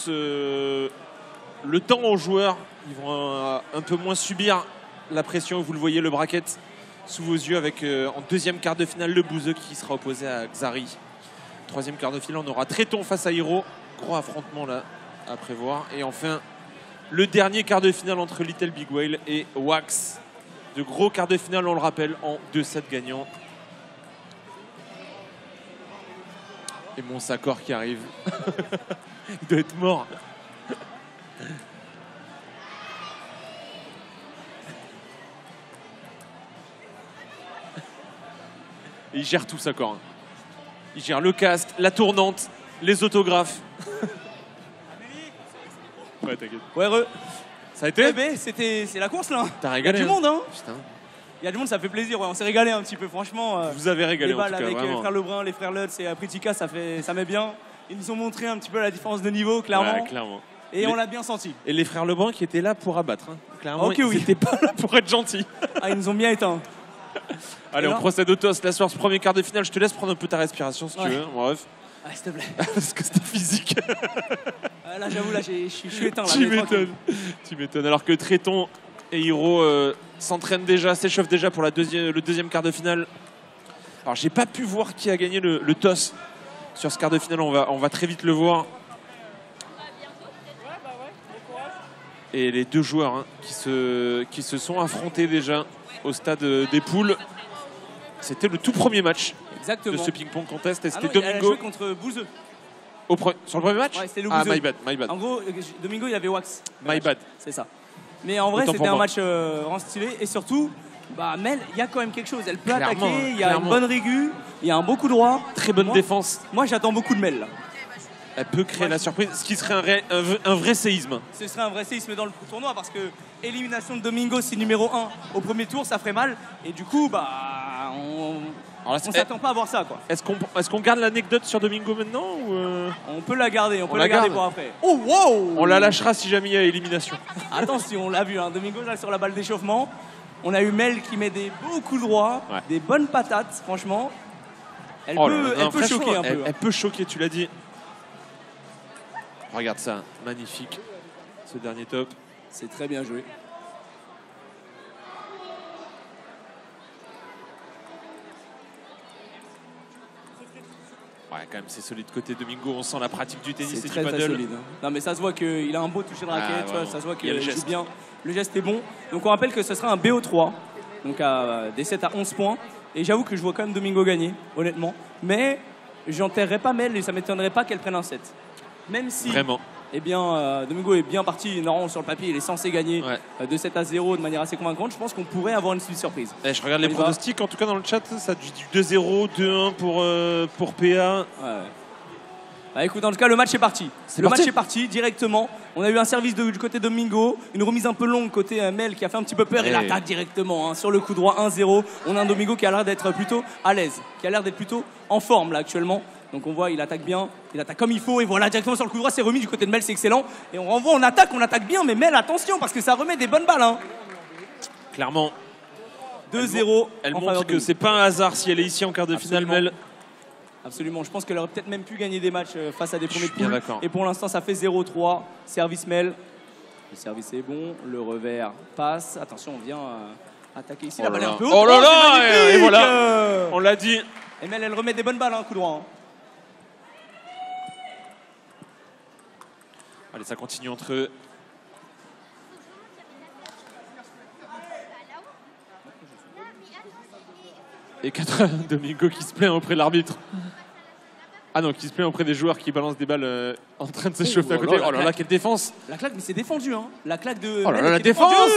plus le temps aux joueurs. Ils vont un peu moins subir la pression. Vous le voyez, le bracket sous vos yeux avec en deuxième quart de finale le Bouzeux qui sera opposé à Xari. Troisième quart de finale, on aura Tréton face à Hiro. Gros affrontement là à prévoir. Et enfin, le dernier quart de finale entre Little Big Whale et Wax. De gros quarts de finale, on le rappelle, en 2-7 gagnants. Et mon Sakor qui arrive. Il doit être mort. Et il gère tout, Sakor. Il gère le cast, la tournante, les autographes. Ouais, t'inquiète. Ouais, re. Ça a été? C'est la course là. T'as régalé? Il y a du monde, hein. Putain. Il y a du monde, ça fait plaisir. Ouais. On s'est régalé un petit peu, franchement. Vous avez régalé les en tout balles cas, avec les vraiment. frères Lebrun, les frères Lutz et Pritika, ça met bien. Ils nous ont montré un petit peu la différence de niveau, clairement. Ouais, clairement. Et on l'a bien senti. Et les frères Lebrun qui étaient là pour abattre. Hein. Clairement, Ok, ils oui. n'étaient pas là pour être gentils. Ah, ils nous ont bien éteints. Allez, on procède au toss. La soirée, ce premier quart de finale. Je te laisse prendre un peu ta respiration si tu veux. Bref. Ah, s'il te plaît. Parce que c'était physique. Là, j'avoue, là, je suis éteint. Là, Tu m'étonnes. Tu m'étonnes. Alors que Tréton et Hiro s'entraînent déjà, s'échauffent déjà pour le deuxième quart de finale. Alors, j'ai pas pu voir qui a gagné le toss sur ce quart de finale. On va très vite le voir. Et les deux joueurs hein, qui se sont affrontés déjà au stade des poules. C'était le tout premier match. Exactement. De ce ping-pong contest. Et c'était Elle a Domingo. joué contre Bouzeux. Sur le premier match? Ouais, c'était le Ah, Bouzeux. my bad. En gros, Domingo, il y avait Wax. My bad. C'est ça. Mais en vrai, Autant c'était pour un moi. match vraiment stylé. Et surtout, Mel, il y a quand même quelque chose. Elle peut Clairement, attaquer, il y a clairement. une bonne régu, il y a un beau coup droit. Très bonne défense. Moi, j'attends beaucoup de Mel. Là. Elle peut créer la surprise, ce qui serait un vrai séisme. Ce serait un vrai séisme dans le tournoi parce que élimination de Domingo, c'est numéro 1 au premier tour, ça ferait mal. Et du coup, on s'attend pas à voir ça. Est-ce qu'on garde l'anecdote sur Domingo maintenant ou On peut la garder, on peut la garde garder pour après. Oh, wow! On la lâchera si jamais il y a élimination. Attention, on l'a vu, hein, Domingo là sur la balle d'échauffement. On a eu Mel qui met des beaux coups droits, des bonnes patates, franchement. Elle peut choquer un peu. Elle peut choquer, tu l'as dit. Regarde ça, magnifique. Ce dernier top. C'est très bien joué. Ouais, quand même, c'est solide côté Domingo. On sent la pratique du tennis et très, du paddle. très solide. Hein. Non, mais ça se voit qu'il a un beau toucher de raquette, ça se voit qu'il joue bien. Le geste est bon. Donc on rappelle que ce sera un BO3, donc des 7 à 11 points. Et j'avoue que je vois quand même Domingo gagner, honnêtement. Mais j'enterrerai pas Mel et ça m'étonnerait pas qu'elle prenne un 7. Même si, vraiment. Eh bien, Domingo est bien parti. Normalement, sur le papier, il est censé gagner de 7 à 0 de manière assez convaincante. Je pense qu'on pourrait avoir une surprise. Je regarde les pronostics, en tout cas dans le chat, ça dit du 2-0, 2-1 pour PA. Écoute, en tout cas, le match est parti. Le match est parti directement. On a eu un service du côté Domingo, une remise un peu longue côté Mel qui a fait un petit peu peur. Et l'attaque directement sur le coup droit 1-0. On a un Domingo qui a l'air d'être plutôt à l'aise, qui a l'air d'être plutôt en forme là actuellement. Donc on voit, il attaque bien, il attaque comme il faut. Et voilà, directement sur le coup droit, c'est remis du côté de Mel, c'est excellent. Et on renvoie, on attaque bien. Mais Mel, attention, parce que ça remet des bonnes balles. Hein. Clairement. 2-0. Elle montre que c'est pas un hasard si elle est ici en quart de finale, Mel. Absolument, je pense qu'elle aurait peut-être même pu gagner des matchs face à des premiers bien poules. d'accord. Et pour l'instant, ça fait 0-3. Service Mel. Le service est bon, le revers passe. Attention, on vient attaquer ici. La balle est un peu haute. Oh là là, et voilà, on l'a dit. Et Mel, elle remet des bonnes balles, coup droit. Allez, ça continue entre eux. Et Domingo qui se plaint auprès de l'arbitre. Ah non, qui se plaint auprès des joueurs qui balancent des balles en train de s'échauffer à côté. Oh là là, quelle défense! La claque, mais c'est défendu. Hein. La claque de. Oh là là, la défense!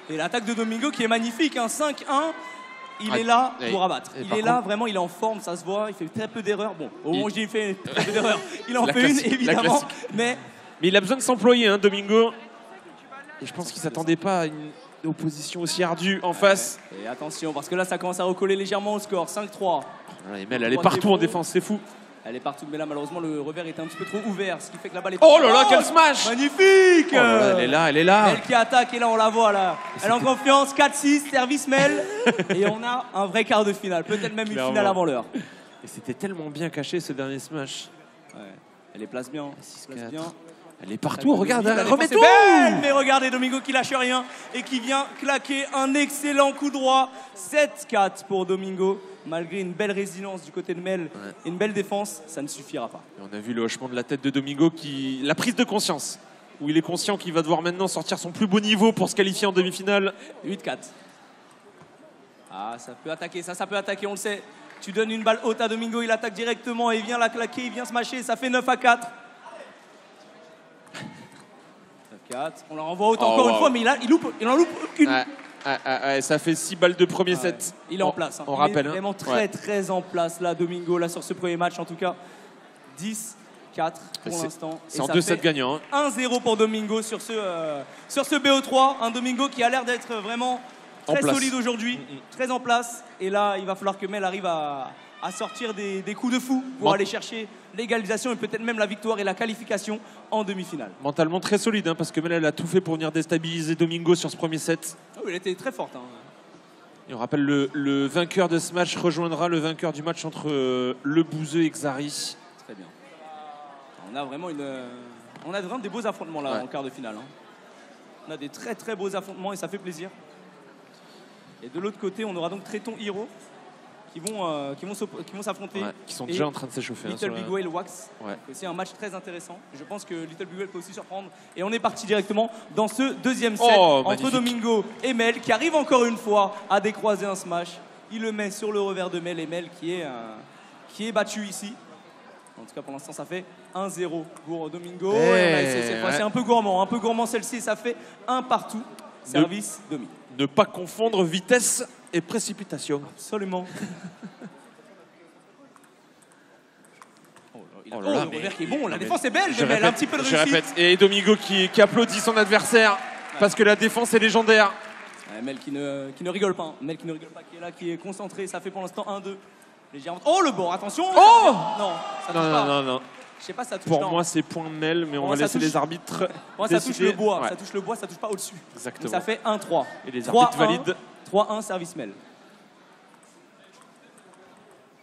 Et l'attaque de Domingo qui est magnifique. 5-1. Il est là pour abattre. Il est là, vraiment, il est en forme, ça se voit. Il fait très peu d'erreurs. Bon, au moment où je dis il fait très peu d'erreurs, il en fait une, évidemment. Mais il a besoin de s'employer, hein, Domingo. Et je pense qu'il ne s'attendait pas à une opposition aussi ardue en face. Et attention, parce que là, ça commence à recoller légèrement au score. 5-3. Mel, elle est partout en défense, c'est fou. Elle est partout, mais là, malheureusement, le revers était un petit peu trop ouvert, ce qui fait que la balle est... Oh là là, quel smash! Magnifique! Oh là là, elle est là, elle est là. Mel qui attaque, et là, on la voit, là. Elle est en confiance, 4-6, service Mel. Et on a un vrai quart de finale, peut-être même une finale avant l'heure. Et c'était tellement bien caché, ce dernier smash. Elle les place bien. Place bien. Elle est partout, regarde, elle remet tout. Belle, mais regardez Domingo qui lâche rien et qui vient claquer un excellent coup droit. 7-4 pour Domingo. Malgré une belle résilience du côté de Mel et une belle défense, ça ne suffira pas. Et on a vu le hochement de la tête de Domingo, la prise de conscience, où il est conscient qu'il va devoir maintenant sortir son plus beau niveau pour se qualifier en demi-finale. 8-4. Ah, ça peut attaquer, ça peut attaquer, on le sait. Tu donnes une balle haute à Domingo, il attaque directement et il vient la claquer, il vient se mâcher, ça fait 9-4. 9-4. On la renvoie haute encore une fois, mais il en loupe aucune. Ça fait 6 balles de premier set. Il est en place. On rappelle. Il est vraiment très en place là, Domingo, là sur ce premier match en tout cas. 10-4 pour l'instant. C'est en 2 sets gagnants. 1-0 pour Domingo sur ce BO3. Un Domingo qui a l'air d'être vraiment très solide aujourd'hui, très en place. Et là, il va falloir que Mel arrive à sortir des coups de fou pour aller chercher l'égalisation et peut-être même la victoire et la qualification en demi-finale. Mentalement très solide, parce que Mel elle a tout fait pour venir déstabiliser Domingo sur ce premier set. Oh, elle était très forte. Et on rappelle, le vainqueur de ce match rejoindra le vainqueur du match entre Le Bouzeux et Xari. Très bien. On a vraiment des beaux affrontements là en quart de finale. On a des très beaux affrontements et ça fait plaisir. Et de l'autre côté, on aura donc Tréton Hiro qui vont s'affronter. Qui sont déjà en train de s'échauffer. Little Big Whale Wax. C'est un match très intéressant. Je pense que Little Big Whale peut aussi surprendre. Et on est parti directement dans ce deuxième set entre Domingo et Mel qui arrive encore une fois à décroiser un smash. Il le met sur le revers de Mel et Mel qui est battu ici. En tout cas, pour l'instant, ça fait 1-0 pour Domingo. Cette fois, c'est un peu gourmand celle-ci. Ça fait 1 partout. Service Domi. Ne pas confondre vitesse et précipitation. Absolument. Le revers qui est bon, la défense est belle, mais elle a un petit peu de réussite. Je répète, et Domingo qui applaudit son adversaire parce que la défense est légendaire. Mel qui ne rigole pas, Mel qui ne rigole pas, qui est là, qui est concentré, ça fait pour l'instant 1-2. Légèrement. Oh le bord, attention. Oh non, ça touche pas. Non. Je sais pas, ça touche. Pour moi, c'est point Mel, mais on va laisser les arbitres. Moi, ça touche le bois, ça touche pas au-dessus. Exactement. Donc ça fait 1-3. Et les arbitres valident. 3-1 service Mel.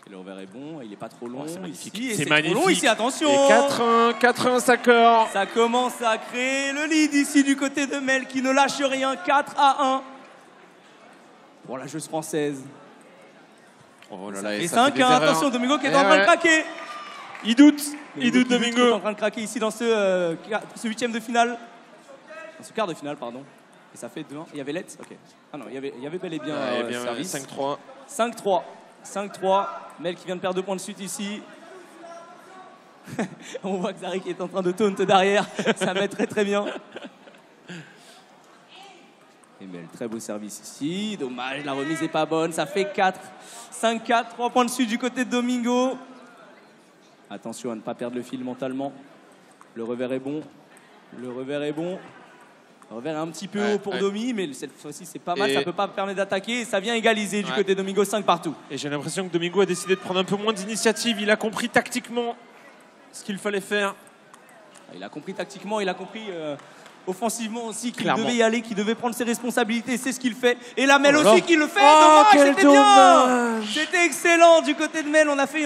Et le revers est bon, il est pas trop long. C'est magnifique. C'est magnifique. Trop long ici, attention. Et 4-1, ça corps. Ça commence à créer le lead ici du côté de Mel qui ne lâche rien. 4-1 pour la joueuse française. Oh là là, et 5-1, attention, Domingo qui est en train de craquer. Il doute Domingo. Il est en train de craquer ici dans ce huitième de finale. Dans ce quart de finale, pardon. Et ça fait 2-1. Il y avait Let's. Ok. Ah non, il y avait bel et bien, service. 5-3. 5-3. Mel qui vient de perdre 2 points de suite ici. On voit Xari qui est en train de taunt derrière. Ça met très bien. Et Mel, très beau service ici. Dommage, la remise n'est pas bonne. Ça fait 4. 5-4. 3 points de suite du côté de Domingo. Attention à ne pas perdre le fil mentalement. Le revers est bon. Le revers est un petit peu haut pour Domi, mais cette fois-ci c'est pas mal, ça peut pas permettre d'attaquer et ça vient égaliser du côté de Domingo, 5 partout. Et j'ai l'impression que Domingo a décidé de prendre un peu moins d'initiative, il a compris tactiquement ce qu'il fallait faire. Il a compris tactiquement, il a compris offensivement aussi qu'il devait y aller, qu'il devait prendre ses responsabilités, c'est ce qu'il fait. Et la Mel aussi qui le fait, dommage, c'était bien. C'était excellent du côté de Mel, on a fait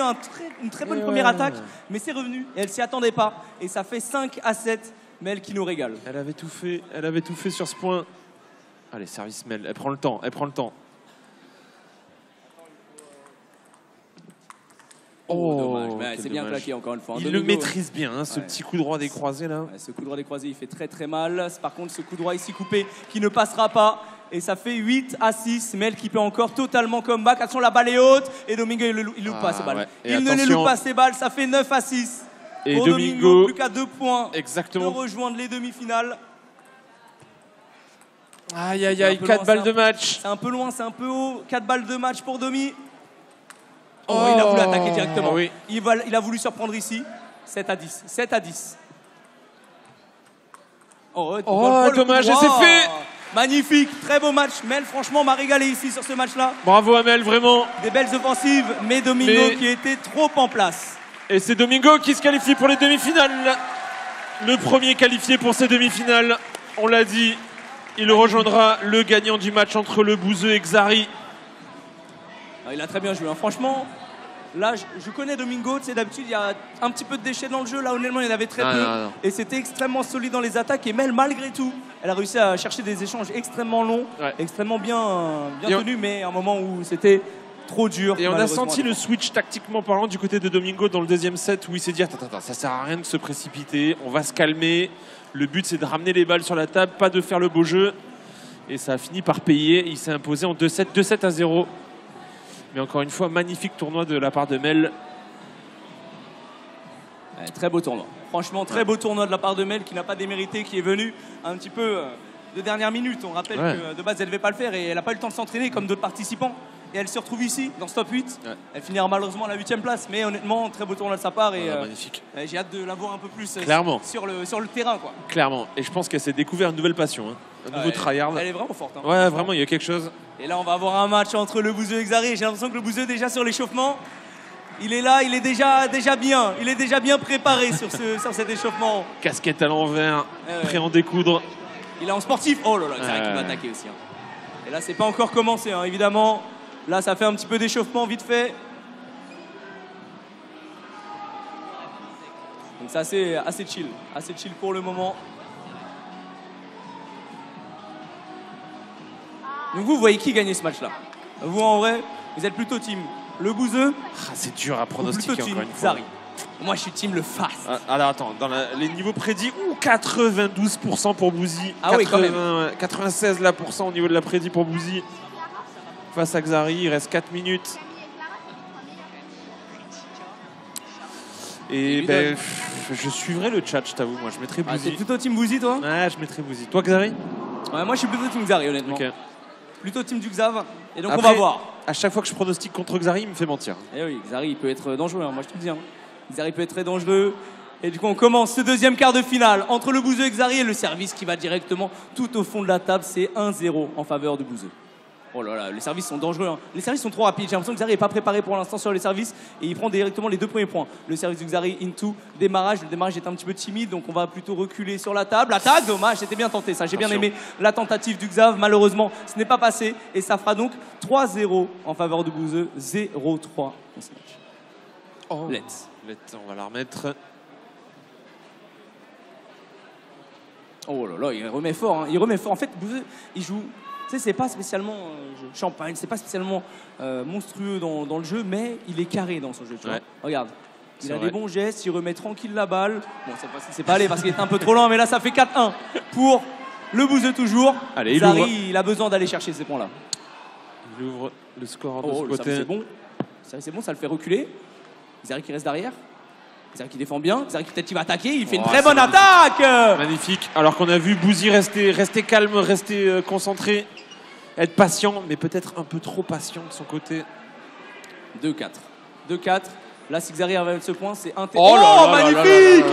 une très bonne première attaque, mais c'est revenu, et elle s'y attendait pas. Et ça fait 5-7. Mel qui nous régale. Elle avait tout fait sur ce point. Allez, service Mel, elle prend le temps. Oh, dommage. C'est bien claqué encore une fois. Il le maîtrise bien, ce petit coup droit des croisés là. Ce coup droit des croisés, il fait très mal. Par contre, ce coup droit ici coupé qui ne passera pas. Et ça fait 8-6. Mel qui peut encore totalement comeback. Attention, la balle est haute. Et Domingo, il loupe pas ses balles. Il ne les loupe pas ses balles. Ça fait 9-6. Et pour Domingo, plus qu'à 2 points de rejoindre les demi-finales. Aïe, 4 balles de match. C'est un peu loin, c'est un peu haut. 4 balles de match pour Domi. Il a voulu attaquer directement. Oui. Il a voulu surprendre ici. 7-10. Dommage, et c'est fait. Magnifique, très beau match. Mel, franchement, m'a régalé ici sur ce match-là. Bravo à Mel, vraiment. Des belles offensives, mais Domingo qui était trop en place. Et c'est Domingo qui se qualifie pour les demi-finales. Le premier qualifié pour ces demi-finales. On l'a dit, il rejoindra le gagnant du match entre Le Bouzeux et Xari. Il a très bien joué. Franchement, Là, je connais Domingo, tu sais, d'habitude, il y a un petit peu de déchets dans le jeu. Là, honnêtement, il y en avait très peu. Non. Et c'était extrêmement solide dans les attaques. Et Mel, malgré tout, elle a réussi à chercher des échanges extrêmement longs, extrêmement bien tenus, mais à un moment où c'était trop dur. Et on a senti le switch tactiquement parlant du côté de Domingo dans le deuxième set où il s'est dit attends, ça sert à rien de se précipiter, on va se calmer. Le but, c'est de ramener les balles sur la table, pas de faire le beau jeu. Et ça a fini par payer. Il s'est imposé en 2-7, 2-7-0. Mais encore une fois, magnifique tournoi de la part de Mel. Très beau tournoi. Franchement, très beau tournoi de la part de Mel qui n'a pas démérité, qui est venu un petit peu de dernière minute. On rappelle que de base, elle ne devait pas le faire et elle n'a pas eu le temps de s'entraîner comme d'autres participants. Et elle se retrouve ici, dans ce top 8. Elle finira malheureusement à la 8e place. Mais honnêtement, très beau tournoi de sa part. Et magnifique. J'ai hâte de la voir un peu plus sur le terrain. Quoi. Clairement. Et je pense qu'elle s'est découvert une nouvelle passion. Un nouveau tryhard. Elle est vraiment forte. Ouais, vraiment, il y a quelque chose. Et là, on va avoir un match entre le Bouzeux et Xari. J'ai l'impression que le Bouzeux, déjà sur l'échauffement, il est là, il est déjà bien. Il est déjà bien préparé sur cet échauffement. Casquette à l'envers, prêt à en découdre. Il est en sportif. Oh là là, Xari qui va attaquer aussi. Et là, c'est pas encore commencé, évidemment. Là, ça fait un petit peu d'échauffement vite fait. Donc c'est assez chill pour le moment. Donc vous voyez qui gagnait ce match-là? Vous, en vrai, vous êtes plutôt team le Bouzeux. C'est dur à pronostiquer encore une fois. Xari. Moi, je suis team le Fast. Alors attends, dans les niveaux prédits, 92% pour Bouzy. Ah oui, quand même. 96% là, au niveau de la prédit pour Bouzy. Face à Xari, il reste 4 minutes. Et je suivrai le chat, je t'avoue. Moi, je mettrai Bouzy. T'es plutôt team Bouzy, toi? Ouais, je mettrai Bouzy. Toi, Xari? Ouais, moi, je suis plutôt team Xari, honnêtement. Okay. Plutôt team du Xav. Et donc, après, on va voir. À chaque fois que je pronostique contre Xari, il me fait mentir. Eh oui, Xari, il peut être dangereux, moi, je te le dis. Xari peut être très dangereux. Et du coup, on commence ce deuxième quart de finale entre le Bouzeux et Xari et le service qui va directement tout au fond de la table. C'est 1-0 en faveur du Bouzeux. Oh là là, les services sont dangereux. Les services sont trop rapides. J'ai l'impression que Xari n'est pas préparé pour l'instant sur les services et il prend directement les 2 premiers points. Le service du Xari into démarrage. Le démarrage est un petit peu timide, donc on va plutôt reculer sur la table. Attaque, dommage, c'était bien tenté ça. J'ai bien aimé la tentative du Xav. Malheureusement, ce n'est pas passé et ça fera donc 3-0 en faveur du Bouzeux, 0-3 dans ce match. Oh. Let's, on va la remettre. Oh là là, il remet fort. Il remet fort. En fait, Bouzeux, il joue. Tu sais, c'est pas spécialement champagne, c'est pas spécialement monstrueux dans le jeu, mais il est carré dans son jeu. Tu vois. Regarde, il a des bons gestes, il remet tranquille la balle. Bon, cette fois-ci, c'est pas allé parce qu'il était un peu trop lent, mais là, ça fait 4-1 pour le Bouzeux toujours. Allez, Xari, il a besoin d'aller chercher ces points-là. Il ouvre le score de ce côté. C'est bon. C'est bon, ça le fait reculer. Xari qui reste derrière. Xari qui défend bien. Xari qui peut-être va attaquer. Il fait une très bonne attaque. Magnifique. Alors qu'on a vu Bouzy rester calme, rester concentré, être patient, mais peut-être un peu trop patient de son côté. 2-4. 2-4. Là, si Xari arrive à ce point, c'est un... magnifique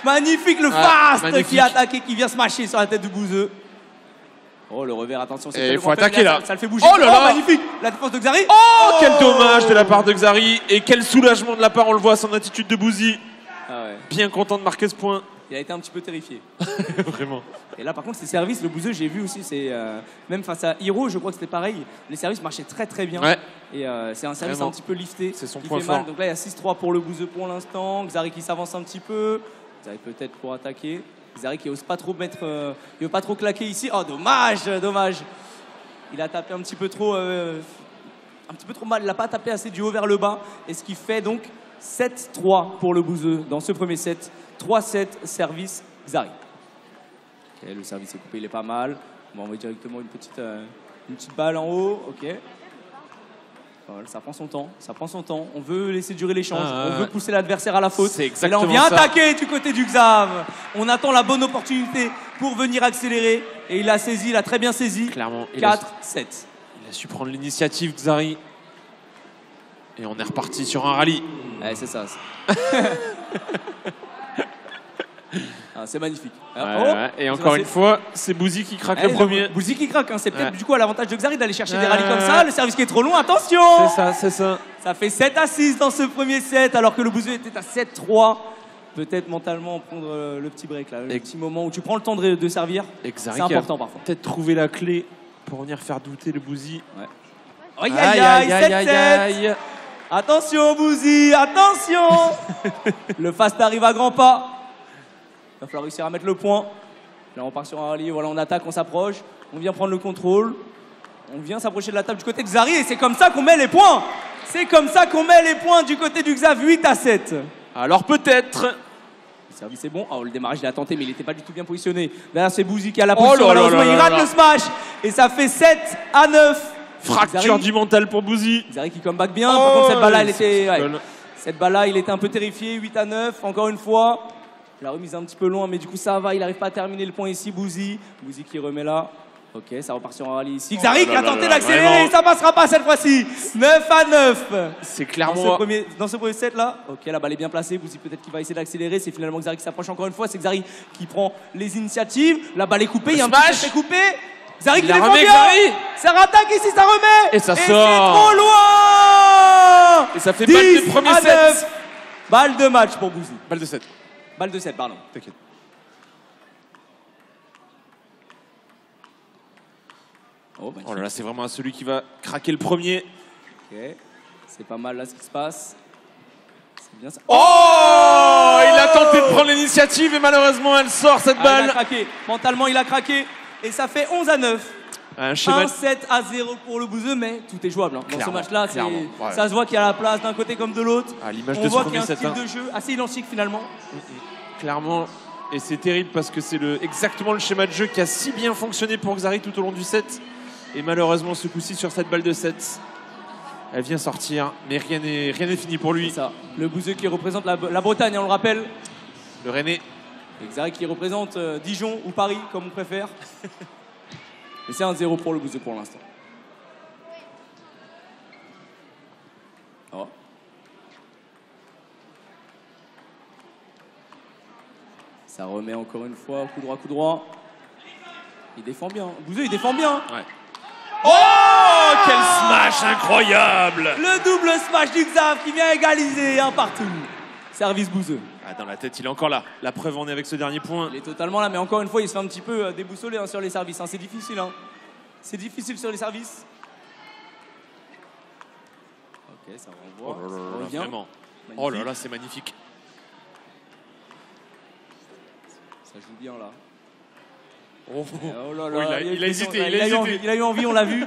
magnifique le Fast qui a attaqué, qui vient se mâcher sur la tête du Bouzeux. Oh, le revers, attention. Il faut attaquer là. Ça le fait bouger. Oh là là, magnifique. La défense de Xari. Oh, quel dommage de la part de Xari. Et quel soulagement de la part, on le voit, son attitude de Bouzy. Bien content de marquer ce point. Il a été un petit peu terrifié. Vraiment. Et là, par contre, ses services, le Bouzeux, j'ai vu aussi, même face à Hiro, je crois que c'était pareil. Les services marchaient très très bien. Et c'est un service un petit peu lifté. C'est son qui point fait fort. mal. Donc là, il y a 6-3 pour le Bouzeux pour l'instant. Xari qui s'avance un petit peu. Xari peut-être pour attaquer. Xari qui n'ose pas trop mettre, il veut pas trop claquer ici. Oh, dommage. Il a tapé un petit peu trop mal. Il n'a pas tapé assez du haut vers le bas. Et ce qui fait donc 7-3 pour le Bouzeux dans ce premier set. 3-7 service Xari. Okay, le service est coupé, il est pas mal. On va envoyer directement une petite balle en haut. Ok. Voilà, ça prend son temps. On veut laisser durer l'échange. On veut pousser l'adversaire à la faute. C'est exactement et là, on vient attaquer du côté du Xav. On attend la bonne opportunité pour venir accélérer. Et il a saisi, il a très bien saisi. Clairement. 4-7. Il a su prendre l'initiative, Xari. Et on est reparti sur un rallye. Ouais, c'est ça. C'est magnifique. Et encore une fois, c'est Bouzy qui craque le premier. Bouzy qui craque, c'est peut-être du coup à l'avantage de Xari d'aller chercher des rallyes comme ça. Le service qui est trop long, attention. C'est ça. Ça fait 7-6 dans ce premier set, alors que le Bouzeux était à 7-3. Peut-être mentalement prendre le petit break là, le petit moment où tu prends le temps de servir. C'est important parfois. Peut-être trouver la clé pour venir faire douter le Bouzy. Aïe, 7-7. Attention, Bouzy, attention. Le fast arrive à grands pas. Il va falloir réussir à mettre le point. Là, on part sur un rallye. Voilà, on attaque, on s'approche. On vient prendre le contrôle. On vient s'approcher de la table du côté de Xari. Et c'est comme ça qu'on met les points. C'est comme ça qu'on met les points du côté du Xav, 8-7. Alors peut-être. Le service est bon. Oh, le démarrage, il a tenté, mais il n'était pas du tout bien positionné. Là, c'est Bouzy qui a la position. là là Malheureusement, là il là rate là. le smash. Et ça fait 7-9. Fracture du mental pour Bouzy. Xari qui comeback bien. Par contre, cette balle-là, ouais. cette balle-là, il était un peu terrifié. 8-9, encore une fois. La remise un petit peu loin, mais du coup, ça va. Il n'arrive pas à terminer le point ici, Bouzy. Bouzy qui remet là. Ok, ça repart sur un rallye ici. Xari qui a tenté d'accélérer. Ça passera pas cette fois-ci. 9-9. C'est clairement. Dans ce premier set là. Ok, la balle est bien placée. Bouzy peut-être qu'il va essayer d'accélérer. C'est finalement Xari qui s'approche encore une fois. C'est Xari qui prend les initiatives. La balle est coupée. Il y a un petit essai coupé. Xari qui défend bien. Ça rattaque ici, ça remet. Et ça sort. C'est trop loin. Et ça fait balle de premier set. Balle de match pour Bouzy. Balle de 7. Balle de 7, pardon. T'inquiète. Oh là là, c'est vraiment celui qui va craquer le premier. Ok. C'est pas mal là ce qui se passe. C'est bien ça. Oh, il a tenté de prendre l'initiative et malheureusement elle sort cette balle. Il a craqué. Mentalement, il a craqué. Et ça fait 11-9. Un schéma. 1-7-0 pour le Bouzeux, mais tout est jouable. Hein. Dans ce match-là, ouais. Ça se voit qu'il y a la place d'un côté comme de l'autre. À l'image On de voit ce qu'il y a un premier style set. de jeu assez identique finalement. Clairement. Et c'est terrible parce que c'est exactement le schéma de jeu qui a si bien fonctionné pour Xari tout au long du set. Et malheureusement, ce coup-ci, sur cette balle de 7, elle vient sortir, mais rien n'est fini pour lui. C'est ça. Le Bouzeux qui représente la Bretagne, hein, on le rappelle. Le Rennais. Et Xari qui représente Dijon ou Paris, comme on préfère. Et c'est 1-0 pour le Bouzeux pour l'instant. Oh. Ça remet encore une fois, coup droit, coup droit. Il défend bien. Bouzeux, il défend bien. Ouais. Oh, quel smash incroyable! Le double smash du Xav qui vient égaliser un partout. Service Bouzeux. Ah, dans la tête, il est encore là. La preuve en est avec ce dernier point. Il est totalement là, mais encore une fois, il se fait un petit peu déboussoler sur les services. Hein. C'est difficile. Hein. C'est difficile sur les services. Ok, ça renvoie. Oh là là, ça revient. vraiment. Magnifique. Oh là là, c'est magnifique. Ça joue bien là. Oh, oh là là, oh, il a hésité, il a eu envie, on l'a vu.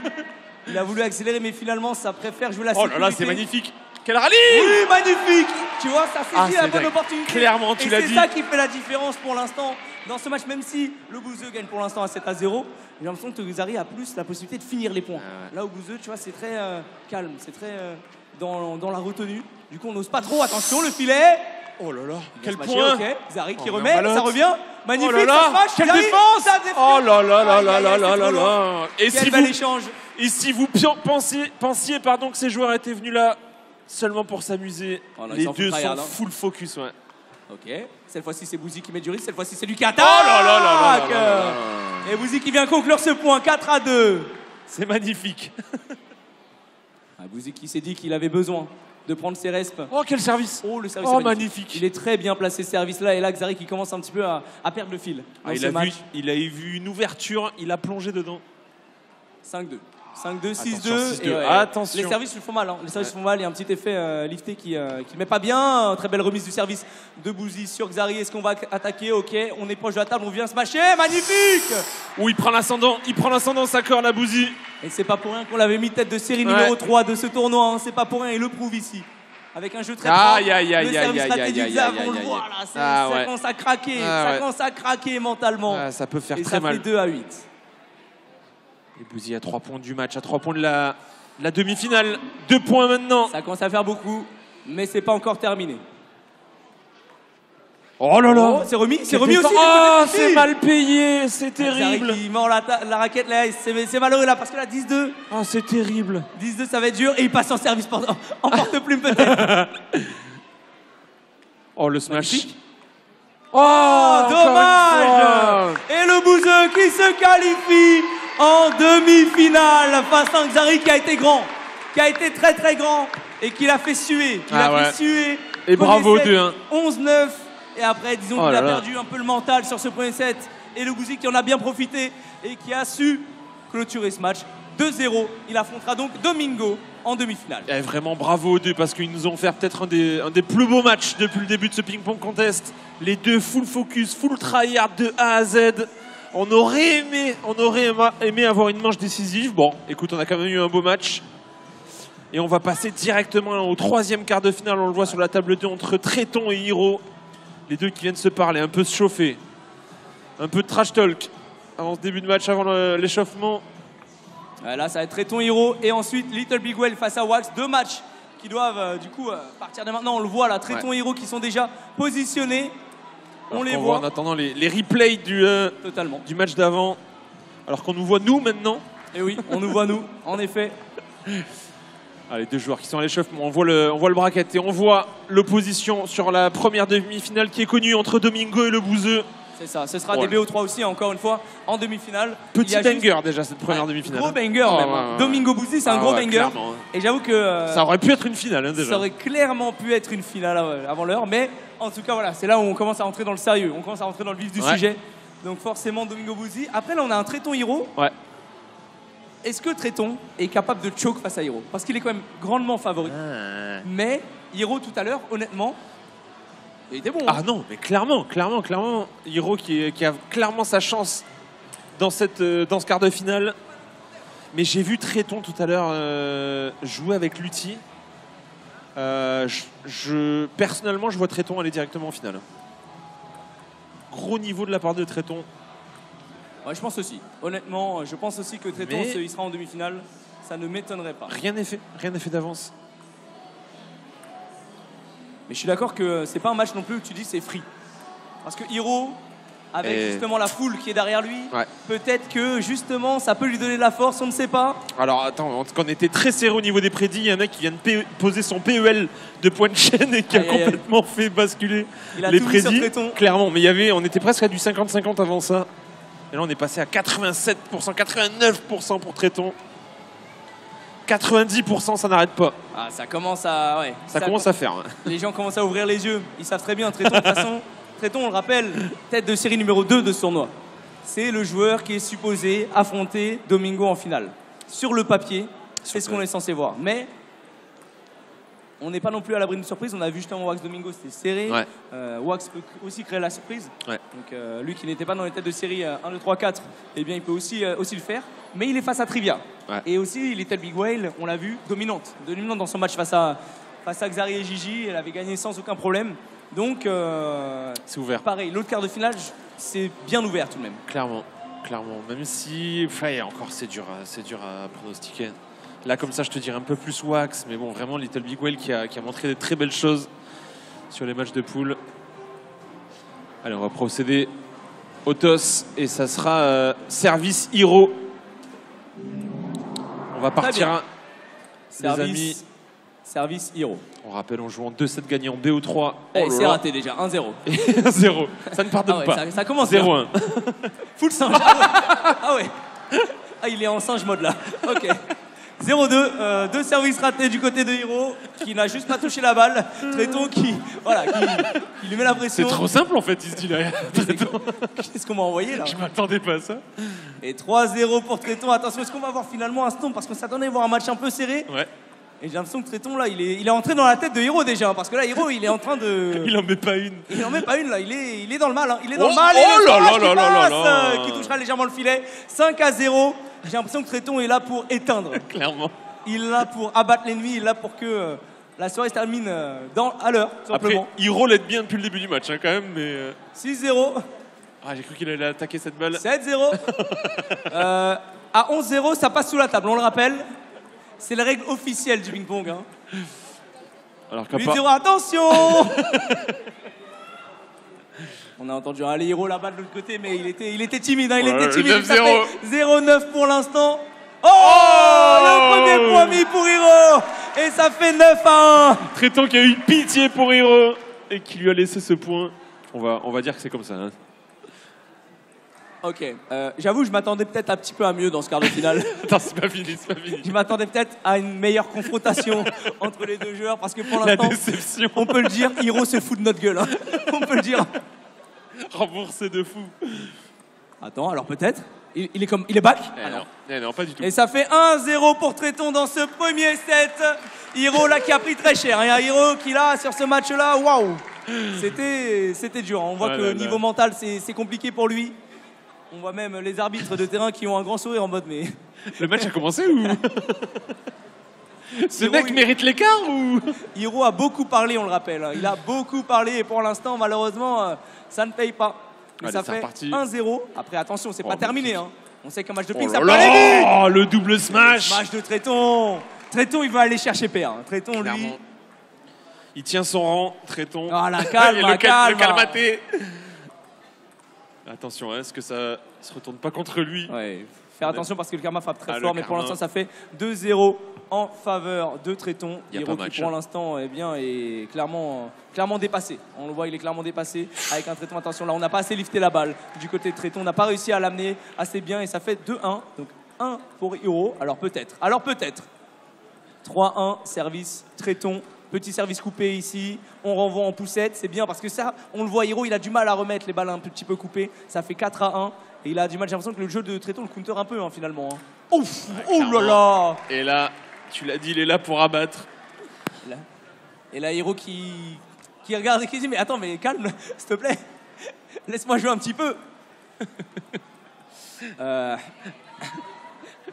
Il a voulu accélérer, mais finalement, ça préfère jouer la sécurité. Oh là là, c'est magnifique. Quel rallye! Oui, magnifique. Tu vois, ça saisit la bonne opportunité. Clairement, tu l'as dit. C'est ça qui fait la différence pour l'instant dans ce match, même si le Bouzeux gagne pour l'instant à 7-0. J'ai l'impression que Xari a plus la possibilité de finir les points. Là, au Bouzeux, tu vois, c'est très calme, c'est très dans la retenue. Du coup, on n'ose pas trop. Attention, le filet. Oh là là, quel smasher, point! Okay. Xari qui Oh, remet, ça revient. Magnifique, oh là là, ça smash, quelle Xari, défense! ça défend. Oh là là là là là là là là. là! Et Quel si bel vous, échange. et si vous pensiez pardon, que ces joueurs étaient venus là seulement pour s'amuser, Oh non, les ils deux sont sont full focus. Ouais. Ok, cette fois-ci c'est Bouzy qui met du risque, cette fois-ci c'est lui qui attaque. Oh là là là là là là là. Et Bouzy qui vient conclure ce point, 4-2. C'est magnifique. Bouzy qui s'est dit qu'il avait besoin de prendre ses resps. Oh, quel service! Oh, le service Oh, est magnifique! Il est très bien placé ce service-là. Et là, Xari qui commence un petit peu à perdre le fil. Il a vu une ouverture, il a plongé dedans. 5-2. 5-2, 6-2. Ouais, Attention. Les services lui font mal. Hein. Les services font mal. Il y a un petit effet lifté qui ne met pas bien. Très belle remise du service de Bouzy sur Xari. Est-ce qu'on va attaquer? Ok, on est proche de la table. On vient smasher. Magnifique! Oh, il prend l'ascendant. Il prend l'ascendant, ça corde la Bouzy. Et c'est pas pour rien qu'on l'avait mis tête de série numéro 3 de ce tournoi. Hein. C'est pas pour rien. Il le prouve ici. Avec un jeu très propre. Le service raté du Xav, on le voit là. Ça commence à craquer. Ça commence à craquer mentalement. Ça peut faire et très mal. Ça fait 2-8. Et Bouzy à 3 points du match, à 3 points de la demi-finale. 2 points maintenant. Ça commence à faire beaucoup, mais c'est pas encore terminé. Oh là là, c'est remis aussi. Oh, c'est mal payé, c'est terrible. Il mord la raquette là, c'est malheureux là parce que là 10-2. Oh, c'est terrible. 10-2, ça va être dur et il passe en service en porte-plume peut-être. Oh, le smash. Magnifique. Oh, dommage. Et le Bouzeux qui se qualifie en demi-finale face à un Xari qui a été grand, qui a été très très grand et qui l'a fait suer. Et bravo 2-1. 11-9. Et après, disons qu'il a perdu un peu le mental sur ce premier set. Et le Bouzy qui en a bien profité et qui a su clôturer ce match. 2-0. Il affrontera donc Domingo en demi-finale. Et vraiment bravo aux deux parce qu'ils nous ont offert peut-être un des plus beaux matchs depuis le début de ce ping-pong contest. Les deux full focus, full tryhard de A à Z. On aurait aimé avoir une manche décisive. Bon, écoute, on a quand même eu un beau match. Et on va passer directement au troisième quart de finale. On le voit sur la table 2 entre Tréton et Hiro. Les deux qui viennent se parler, un peu se chauffer. Un peu de trash talk avant ce début de match, avant l'échauffement. Là, ça va être Tréton Hiro et ensuite Little Big Well face à Wax. Deux matchs qui doivent du coup partir de maintenant. On le voit là, Tréton et Hiro qui sont déjà positionnés. On les voit. En attendant les replays du match d'avant. Alors qu'on nous voit nous maintenant. Et oui, on nous voit nous, en effet. Ah, les deux joueurs qui sont à l'échauffement, on voit le bracket et on voit l'opposition sur la première demi-finale qui est connue entre Domingo et le Bouzeux. C'est ça, ce sera des BO3 aussi, encore une fois, en demi-finale. Petit banger déjà cette première demi-finale. Gros banger même. Domingo Bouzé, c'est un gros banger. Et j'avoue que... ça aurait pu être une finale déjà. Ça aurait clairement pu être une finale avant l'heure, mais en tout cas voilà, c'est là où on commence à rentrer dans le sérieux, on commence à rentrer dans le vif du sujet. Donc forcément Domingo Bouzé. Après là on a un Tréton Hiro. Ouais. Est-ce que Tréton est capable de choke face à Hiro? Parce qu'il est quand même grandement favori. Mais Hiro tout à l'heure, honnêtement, il était bon. Ah non, mais clairement. Hiro qui a clairement sa chance dans ce quart de finale. Mais j'ai vu Tréton tout à l'heure jouer avec Lutti. Personnellement, je vois Tréton aller directement en finale. Gros niveau de la part de Tréton. Ouais, je pense aussi. Honnêtement, je pense aussi que Tréton, il sera en demi-finale. Ça ne m'étonnerait pas. Rien n'est fait d'avance. Mais je suis d'accord que c'est pas un match non plus où tu dis c'est free. Parce que Hiro, avec justement la foule qui est derrière lui, peut-être que justement ça peut lui donner de la force, on ne sait pas. Alors attends, on était très serré au niveau des prédits. Il y en a qui vient de poser son PEL de point de chaîne et qui a complètement fait basculer les prédits. Clairement, mais on était presque à du 50-50 avant ça. Et là on est passé à 87%, 89% pour Tréton. 90%, ça n'arrête pas. Ah, ça commence à... Ouais, ça commence à faire. Les gens commencent à ouvrir les yeux. Ils savent très bien, Tréton, de toute façon. Tréton, on le rappelle, tête de série numéro 2 de ce tournoi. C'est le joueur qui est supposé affronter Domingo en finale. Sur le papier, c'est ce qu'on est censé voir. Mais on n'est pas non plus à l'abri d'une surprise. On a vu justement Wax Domingo, c'était serré. Wax peut aussi créer la surprise. Donc lui qui n'était pas dans les têtes de série 1, 2, 3, 4, eh bien, il peut aussi le faire. Mais il est face à Trivia. Et aussi, Little Big Whale, on l'a vu, dominante dans son match face à Xari et Gigi. Elle avait gagné sans aucun problème. Donc, c'est ouvert. Pareil, l'autre quart de finale, c'est bien ouvert tout de même. Clairement. Même si, encore, c'est dur à pronostiquer. Là, comme ça, je te dirais un peu plus Wax. Mais bon, vraiment, Little Big Whale qui a montré de très belles choses sur les matchs de poule. Allez, on va procéder au toss. Et ça sera service Hiro. On va partir, les amis. Service Hiro. On rappelle, on joue en 2-7 gagnés en BO3. C'est raté déjà, 1-0. 1-0. Ça ne pardonne pas. Ça commence 0-1. Full singe. Ah ouais. Ah, il est en singe mode là. Ok. 0-2. Deux services ratés du côté de Hiro, qui n'a juste pas touché la balle. Tréton qui lui met la pression. C'est trop simple en fait, il se dit là. Qu'est-ce qu'on m'a envoyé là? Je m'attendais pas à ça. Et 3-0 pour Tréton. Attention, est-ce qu'on va voir finalement un stomp? Parce qu'on s'attendait à voir un match un peu serré. Et j'ai l'impression que Tréton, là, il est entré dans la tête de Hiro déjà. Parce que là, Hiro, il est en train de... Il en met pas une. Il en met pas une, là. Il est dans le mal. Hein. Il est dans le mal. Qui touchera légèrement le filet. 5-0. J'ai l'impression que Tréton est là pour éteindre. Clairement. Il est là pour abattre l'ennemi. Il est là pour que la soirée se termine à l'heure, tout simplement. Après, Hiro l'aide bien depuis le début du match, hein, quand même. Mais 6-0. Ah, j'ai cru qu'il allait attaquer cette balle. 7-0. À 11-0, ça passe sous la table, on le rappelle. C'est la règle officielle du ping-pong. Hein. Alors 8-0, attention. On a entendu un Hiro là-bas de l'autre côté, mais il était timide. Hein, il était timide. 0-9 pour l'instant. Oh, le premier point mis pour Hiro. Et ça fait 9-1. Tréton qui a eu pitié pour Hiro et qui lui a laissé ce point. On va dire que c'est comme ça. Hein. Ok, j'avoue, je m'attendais peut-être un petit peu à mieux dans ce quart de finale. Attends, c'est pas fini. Je m'attendais peut-être à une meilleure confrontation entre les deux joueurs, parce que pour l'instant, on peut le dire, Hiro se fout de notre gueule. Hein. On peut le dire. Remboursé de fou. Attends, alors peut-être Il est back. Non, pas du tout. Et ça fait 1-0 pour Tréton dans ce premier set. Hiro là qui a pris très cher. Il y a Hiro qui là sur ce match-là, waouh. C'était dur. On voit que niveau mental c'est compliqué pour lui. On voit même les arbitres de terrain qui ont un grand sourire en mode mais... Le match a commencé ou... Ce mec mérite l'écart ou... Hiro a beaucoup parlé, on le rappelle. Il a beaucoup parlé et pour l'instant malheureusement ça ne paye pas. Mais ça fait 1-0. Après attention, c'est pas terminé. Hein. On sait qu'un match de ping ça peut aller vite. Oh, le double smash. Smash de Tréton. Tréton il va aller chercher paire. Tréton lui... Il tient son rang, Tréton. Ah la calme, le calmaté. Attention, est-ce que ça se retourne pas contre lui? Ouais, faire attention parce que le karma frappe très fort, mais pour l'instant ça fait 2-0 en faveur de Tréton. Hiro qui pour l'instant est clairement dépassé. On le voit, il est clairement dépassé avec un Tréton. Attention là, on n'a pas assez lifté la balle du côté de Tréton. On n'a pas réussi à l'amener assez bien et ça fait 2-1. Donc 1 pour Hiro. Alors peut-être. 3-1, service Tréton. Petit service coupé ici, on renvoie en poussette, c'est bien parce que ça, on le voit, Hiro, il a du mal à remettre les balles un petit peu coupées. Ça fait 4-1 et il a du mal, j'ai l'impression que le jeu de Tréton le counter un peu finalement. Ouf, oh là là. Et là, tu l'as dit, il est là pour abattre. Et là, Hiro qui regarde et qui dit mais attends, mais calme, s'il te plaît, laisse-moi jouer un petit peu.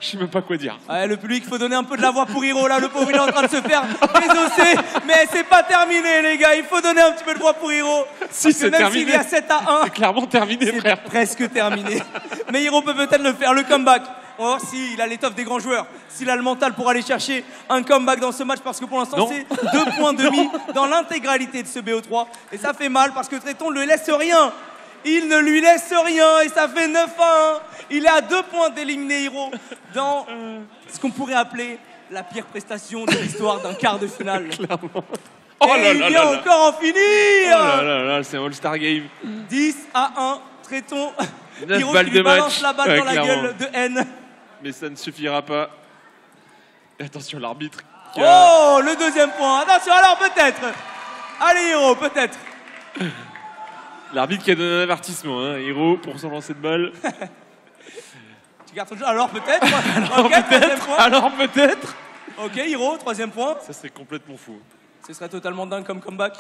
Je sais même pas quoi dire. Ouais, le public, il faut donner un peu de la voix pour Hiro. Là, le pauvre, il est en train de se faire désosser. Mais c'est pas terminé, les gars. Il faut donner un petit peu de voix pour Hiro. Si, c'est terminé. Même s'il y a 7-1. C'est clairement terminé, frère. C'est presque terminé. Mais Hiro peut peut-être le faire, le comeback. On va voir s'il a l'étoffe des grands joueurs. S'il a le mental pour aller chercher un comeback dans ce match. Parce que pour l'instant, c'est 2 points demi dans l'intégralité de ce BO3. Et ça fait mal parce que Tréton ne lui laisse rien. Il ne lui laisse rien et ça fait 9-1. Il est à 2 points d'éliminer Hiro dans ce qu'on pourrait appeler la pire prestation de l'histoire d'un quart de finale. Clairement. Oh et il vient encore en finir. Oh là là, c'est un All-Star Game. 10-1, Tréton. 9 Hiro balles qui lui de balance match. la balle dans la gueule de N. Mais ça ne suffira pas. Et attention, l'arbitre. Oh, le deuxième point. Attention, alors peut-être. Allez Hiro, peut-être. L'arbitre qui a donné un avertissement, hein. Hiro pour son lancer de balle. Tu gardes ton jeu, alors peut-être. Alors peut-être. Ok, Hiro, 3e point. Ça serait complètement fou. Ce serait totalement dingue comme comeback.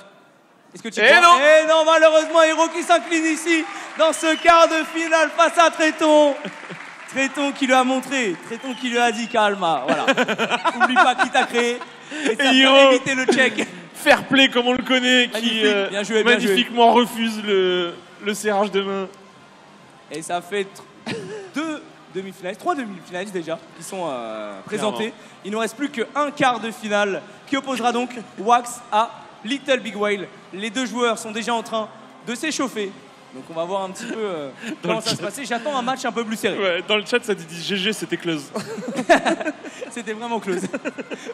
Est-ce que tu crois? Eh non, malheureusement, Hiro qui s'incline ici dans ce quart de finale face à Tréton. Tréton qui lui a montré, Tréton qui lui a dit calma, voilà. Oublie pas qui t'a créé. Et ça Hiro, peut éviter le check. Fair play comme on le connaît, qui magnifiquement refuse le serrage de main. Et ça fait 3 demi-finalistes déjà qui sont présentés. Clairement. Il ne reste plus qu'un quart de finale qui opposera donc Wax à Little Big Whale. Les deux joueurs sont déjà en train de s'échauffer. Donc on va voir un petit peu comment ça se passer. J'attends un match un peu plus serré. Ouais, dans le chat, ça dit GG, c'était close. C'était vraiment close.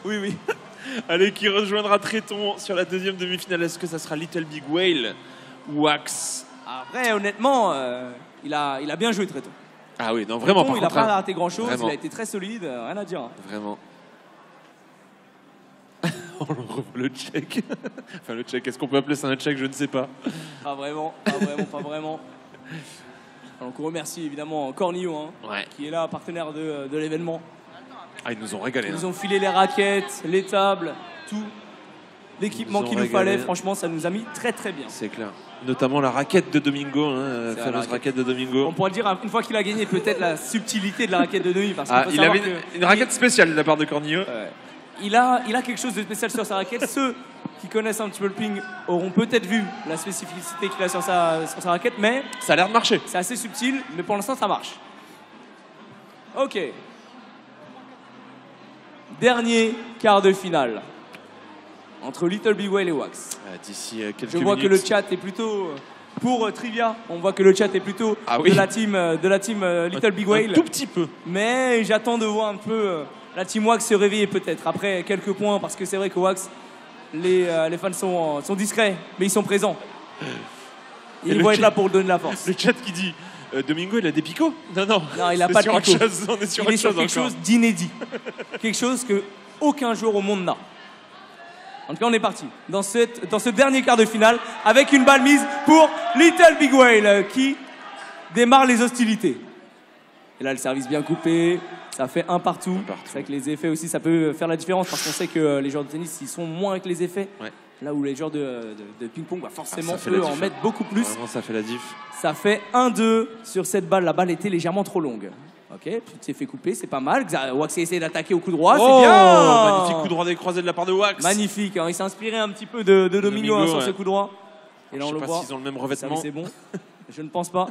Oui. Allez, qui rejoindra Tréton sur la 2e demi-finale? Est-ce que ça sera Little Big Whale ou Wax? Après, honnêtement, il a bien joué Tréton. Ah oui, non, vraiment, Tréton, par contre. Il n'a pas raté grand-chose, il a été très solide, rien à dire. Vraiment. On revoit le check. Enfin, le check, est-ce qu'on peut appeler ça un check? Je ne sais pas. Pas vraiment. Donc on remercie évidemment Cornillot, qui est là, partenaire de l'événement. Ah, ils nous ont régalé. Ils nous ont filé les raquettes, les tables, tout l'équipement qu'il nous fallait. Franchement, ça nous a mis très très bien. C'est clair. Notamment la raquette de Domingo, la fameuse raquette de Domingo. On pourrait dire, une fois qu'il a gagné, peut-être la subtilité de la raquette de Domingo. Parce il avait une raquette spéciale de la part de Cornillot. Il a quelque chose de spécial sur sa raquette. Ceux qui connaissent un petit peu le ping auront peut-être vu la spécificité qu'il a sur sa raquette, mais... Ça a l'air de marcher. C'est assez subtil, mais pour l'instant, ça marche. Ok. Dernier quart de finale entre Little Big Whale et Wax. D'ici quelques minutes. Je vois que le chat est plutôt pour Trivia. On voit que le chat est plutôt de la team Little Big Whale. Un tout petit peu. Mais j'attends de voir un peu la team Wax se réveiller peut-être après quelques points, parce que c'est vrai que Wax, les fans sont discrets, mais ils sont présents. Ils vont être là pour donner de la force. Le chat qui dit Domingo, il a des picots? Non, il n'a pas de picots. On est sur il est sur quelque chose d'inédit. Quelque chose que aucun joueur au monde n'a. En tout cas, on est parti dans ce dernier quart de finale avec une balle mise pour Little Big Whale qui démarre les hostilités. Et là, le service bien coupé, ça fait un partout. C'est vrai que les effets aussi, ça peut faire la différence parce qu'on sait que les joueurs de tennis, ils sont moins avec les effets. Ouais. Là où les joueurs de ping-pong, forcément, eux en mettent beaucoup plus. Vraiment, ça fait la diff. Ça fait 1-2 sur cette balle. La balle était légèrement trop longue. Ok, tu t'es fait couper, c'est pas mal. Wax a essayé d'attaquer au coup droit, c'est bien. Magnifique coup droit décroisé de la part de Wax. Magnifique, hein. Il s'est inspiré un petit peu de Domingo sur ce coup droit. Et là, on le voit. Je sais pas s'ils ont le même revêtement. C'est bon. Je ne pense pas.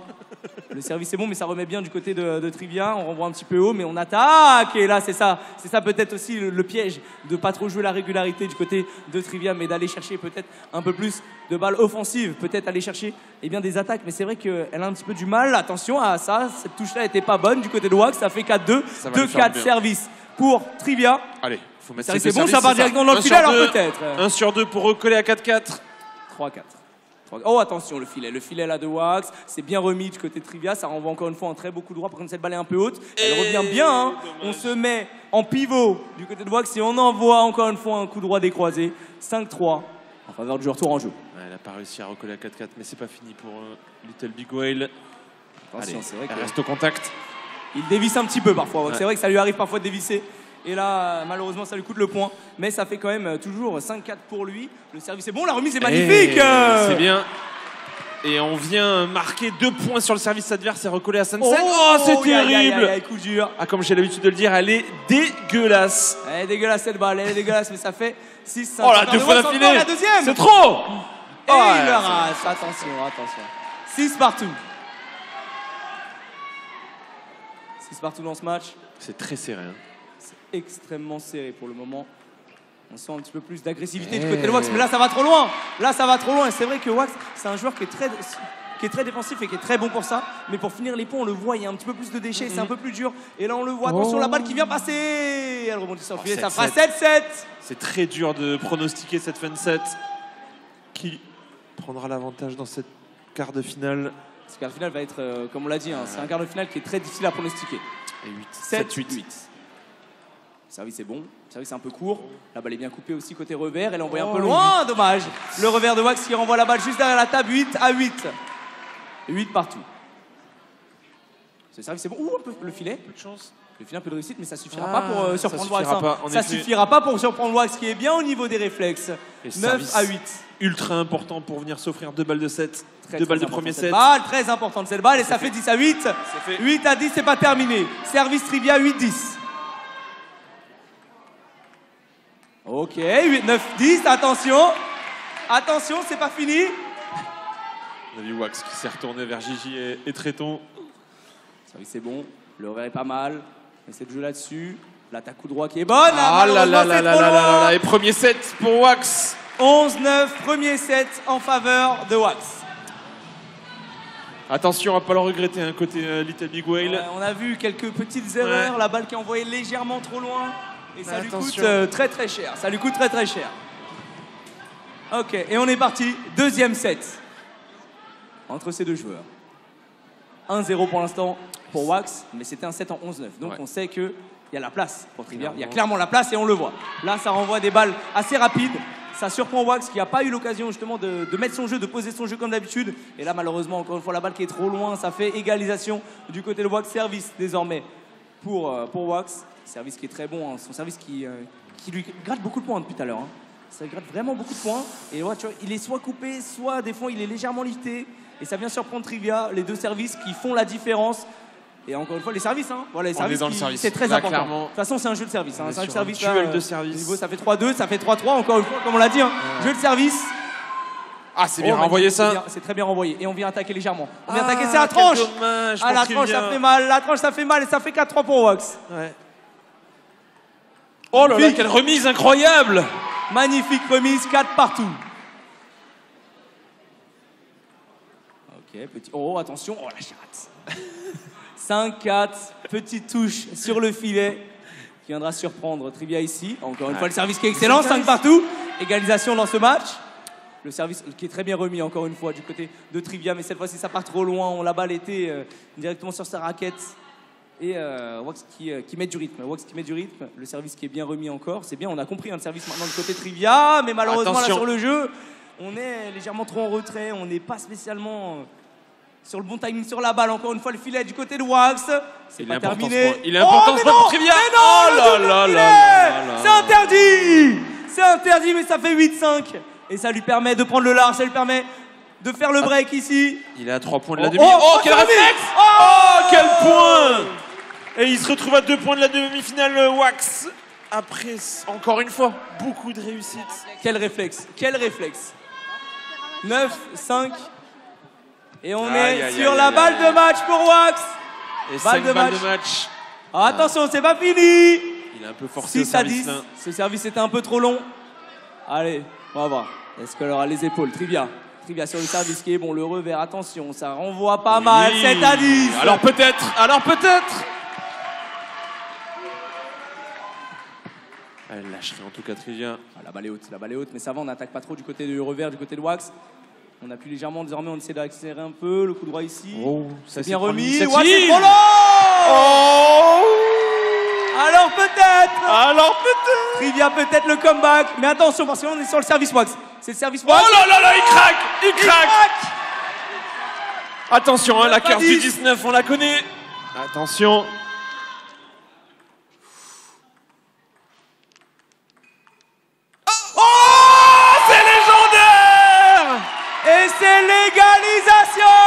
Le service est bon, mais ça remet bien du côté de Trivia. On renvoie un petit peu haut, mais on attaque. Et là, c'est ça peut-être aussi le piège de pas trop jouer la régularité du côté de Trivia, mais d'aller chercher peut-être un peu plus de balles offensives, peut-être aller chercher des attaques. Mais c'est vrai qu'elle a un petit peu du mal. Attention à ça, cette touche-là n'était pas bonne du côté de Wax. Ça fait 4-2, 2-4 services pour Trivia. Allez, faut mettre c'est bon, ça part directement dans le filet, alors peut-être. 1 sur 2 pour recoller à 4-4. 3-4. Oh, attention, le filet là de Wax, c'est bien remis du côté de Trivia, ça renvoie encore une fois un très beau coup droit. Par contre, cette balle est un peu haute, elle revient bien, hein. On se met en pivot du côté de Wax et on envoie encore une fois un coup droit décroisé. 5-3 en faveur du joueur tour en jeu. Ouais, elle n'a pas réussi à recoller à 4-4, mais c'est pas fini pour Little Big Whale. Attention, c'est vrai elle reste au contact. Il dévisse un petit peu parfois, Wax. C'est vrai que ça lui arrive parfois de dévisser. Et là, malheureusement, ça lui coûte le point. Mais ça fait quand même toujours 5-4 pour lui. Le service est bon, la remise est magnifique. C'est bien. Et on vient marquer 2 points sur le service adverse et recoller à Sunset. Oh, c'est terrible. Coup dur. Ah, comme j'ai l'habitude de le dire, elle est dégueulasse. Elle est dégueulasse cette balle, elle est dégueulasse, mais ça fait 6-5. Oh là, 2 fois d'affilée. La deuxième. C'est trop. Et il le rate. Attention. 6 partout. 6 partout dans ce match. C'est très serré. Hein. Extrêmement serré pour le moment. On sent un petit peu plus d'agressivité du côté de Wax, mais là ça va trop loin. Et c'est vrai que Wax, c'est un joueur qui est très défensif et qui est très bon pour ça. Mais pour finir les points, on le voit, il y a un petit peu plus de déchets, c'est un peu plus dur. Et là on le voit, attention la balle qui vient passer. Elle rebondit sur le filet, ça fera 7-7. C'est très dur de pronostiquer cette fin de set. Qui prendra l'avantage dans cette quart de finale? Ce quart de finale va être, comme on l'a dit, c'est un quart de finale qui est très difficile à pronostiquer. Et 8, 7-8. Le service est bon, le service est un peu court. La balle est bien coupée aussi côté revers. Elle est envoyée un peu loin, dommage. Le revers de Wax qui renvoie la balle juste derrière la table, 8-8. 8 partout. Ce service est bon. Ouh, un peu le filet. Peu de chance. Le filet un peu de réussite, mais ça suffira pas pour surprendre Wax. Ça suffira pas pour surprendre Wax qui est bien au niveau des réflexes. 9-8. Ultra important pour venir s'offrir 2 balles de 7. 2 balles de premier set. Très importante cette balle et ça fait 10-8. 8-10, c'est pas terminé. Service Trivia 8-10. Ok, 8, 9, 10, attention, c'est pas fini. On a vu Wax qui s'est retourné vers Gigi et Tréton. Service c'est bon, le revers est pas mal, on essaie de jouer là-dessus. L'attaque coup droit qui est bonne. Et premier set pour Wax. 11-9, premier set en faveur de Wax. Attention, on va pas le regretter, hein, côté Little Big Whale. On a vu quelques petites erreurs, la balle qui est envoyée légèrement trop loin. Et ça lui coûte très très cher. Ok, et on est parti. Deuxième set entre ces deux joueurs. 1-0 pour l'instant pour Wax, mais c'était un set en 11-9. Donc on sait qu'il y a la place pour Trivia. Il y a clairement la place et on le voit. Là, ça renvoie des balles assez rapides. Ça surprend Wax qui n'a pas eu l'occasion justement de mettre son jeu, de poser son jeu comme d'habitude. Et là, malheureusement, encore une fois, la balle qui est trop loin. Ça fait égalisation du côté de Wax. Service désormais pour Wax. Service qui est très bon, hein. Son service qui lui gratte beaucoup de points depuis tout à l'heure. Hein. Ça lui gratte vraiment beaucoup de points. Et ouais, tu vois, il est soit coupé, soit des fois il est légèrement lifté. Et ça vient surprendre Trivia, les deux services qui font la différence. Et encore une fois, les services, hein. Voilà, les services, c'est très important. Clairement. De toute façon, c'est un jeu de service. Hein. C'est un jeu de service. Duel de service. Niveau, ça fait 3-2, ça fait 3-3, encore une fois, comme on l'a dit. Hein. Jeu de service. Ah, c'est bien renvoyé ça. C'est très bien renvoyé. Et on vient attaquer légèrement. On vient attaquer, c'est la tranche. Dommage, la tranche, ça fait mal. La tranche, ça fait mal. Et ça fait 4-3 pour Wax. Ouais. Oh là là, quelle remise incroyable! Magnifique remise, 4 partout. Ok, petit. Oh, attention. Oh, la charate. 5-4, petite touche sur le filet qui viendra surprendre Trivia ici. Encore une fois, le service qui est excellent, 5 partout. Égalisation dans ce match. Le service qui est très bien remis, encore une fois, du côté de Trivia. Mais cette fois-ci, ça part trop loin. La balle était directement sur sa raquette. Et Wax qui met du rythme. Wax qui met du rythme. Le service qui est bien remis encore. C'est bien, on a compris le service maintenant du côté Trivia. Mais malheureusement, là, sur le jeu, on est légèrement trop en retrait. On n'est pas spécialement sur le bon timing sur la balle. Encore une fois, le filet du côté de Wax. C'est pas terminé. Il est important ce point pour Trivia. Oh là là là. C'est interdit. C'est interdit, mais ça fait 8-5. Et ça lui permet de prendre le large, ça lui permet de faire le break ici. Il est à 3 points de la demi. Oh, quel réflexe! Oh, quel point! Et il se retrouve à 2 points de la demi-finale, Wax. Après, encore une fois, beaucoup de réussite. Quel réflexe, quel réflexe. 9-5. Et on est sur la balle de match pour Wax. Et 5 balles de match. Oh, attention, c'est pas fini. Il est un peu forcé 6 à 10. Ce service était un peu trop long. Allez, on va voir. Est-ce qu'elle aura les épaules? Trivia sur le service qui est bon. Le revers, attention, ça renvoie pas mal. 7 à 10. Alors peut-être. Elle lâcherait en tout cas Trivia. Ah, la balle est haute, mais ça va, on n'attaque pas trop du côté du revers, du côté de Wax. On appuie légèrement, désormais on essaie d'accélérer un peu. Le coup droit ici. Oh, ça bien remis. Wax, c'est trop long. Oh, alors peut-être. Trivia peut-être le comeback. Mais attention, parce qu'on est sur le service Wax. C'est le service Wax. Oh là là, il craque. Attention, la curve du 19, on la connaît. Attention. Oh, c'est légendaire. Et c'est l'égalisation.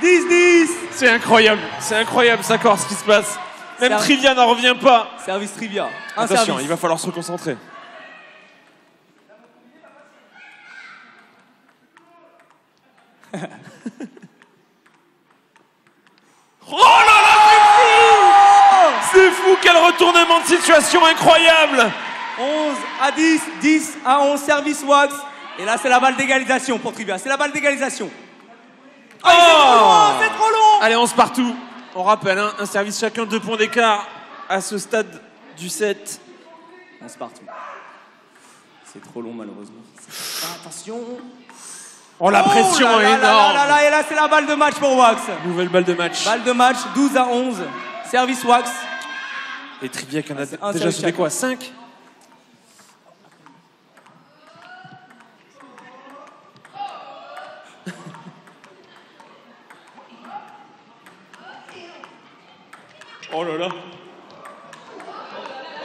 10-10. C'est incroyable, ça corps ce qui se passe. Même Trivia n'en revient pas. Service Trivia. Attention, il va falloir se reconcentrer. Oh là là, c'est fou, quel retournement de situation incroyable. 11 à 10, 10 à 11, service Wax. Et là, c'est la balle d'égalisation pour Trivia. C'est la balle d'égalisation. Oh, c'est trop long. Allez, 11 partout. On rappelle, un service chacun, 2 points d'écart à ce stade du set. 11 partout. C'est trop long, malheureusement. Attention. Oh, la pression est énorme. Et là, c'est la balle de match pour Wax. Nouvelle balle de match. Balle de match, 12 à 11. Service Wax. Et Trivia qui en a déjà sauvé quoi, 5? Oh là là.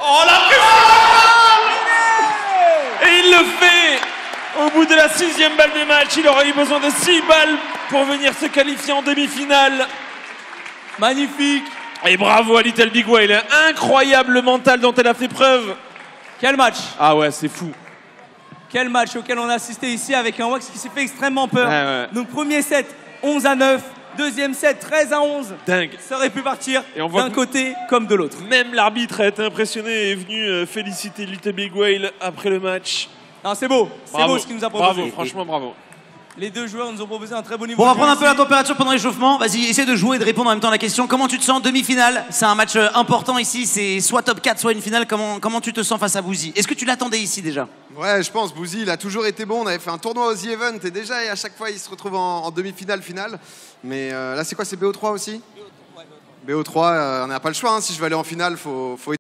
Oh la pression. Et il le fait. Au bout de la 6e balle de match, il aurait eu besoin de 6 balles pour venir se qualifier en demi-finale. Magnifique. Et bravo à Little Big Whale. Incroyable mental dont elle a fait preuve. Quel match. Ah ouais, c'est fou. Quel match auquel on a assisté ici avec un Wax qui s'est fait extrêmement peur. Ouais. Donc premier set, 11 à 9. Deuxième set, 13 à 11. Dingue. Ça aurait pu partir d'un côté comme de l'autre. Même l'arbitre a été impressionné et est venu féliciter Little Big Whale après le match. Non, c'est beau. C'est beau ce qu'il nous a proposé. Bravo, franchement bravo. Les deux joueurs nous ont proposé un très beau niveau. Bon, on va prendre un peu la température pendant l'échauffement. Vas-y, essaie de jouer et de répondre en même temps à la question. Comment tu te sens? Demi-finale, c'est un match important ici. C'est soit top 4, soit une finale. Comment tu te sens face à Bouzy? Est-ce que tu l'attendais ici déjà? Ouais, je pense. Bouzy, il a toujours été bon. On avait fait un tournoi aux The Event et déjà, à chaque fois, il se retrouve en demi-finale, finale. Mais là, c'est quoi? C'est BO3 aussi? BO3, on n'a pas le choix. Hein. Si je veux aller en finale, faut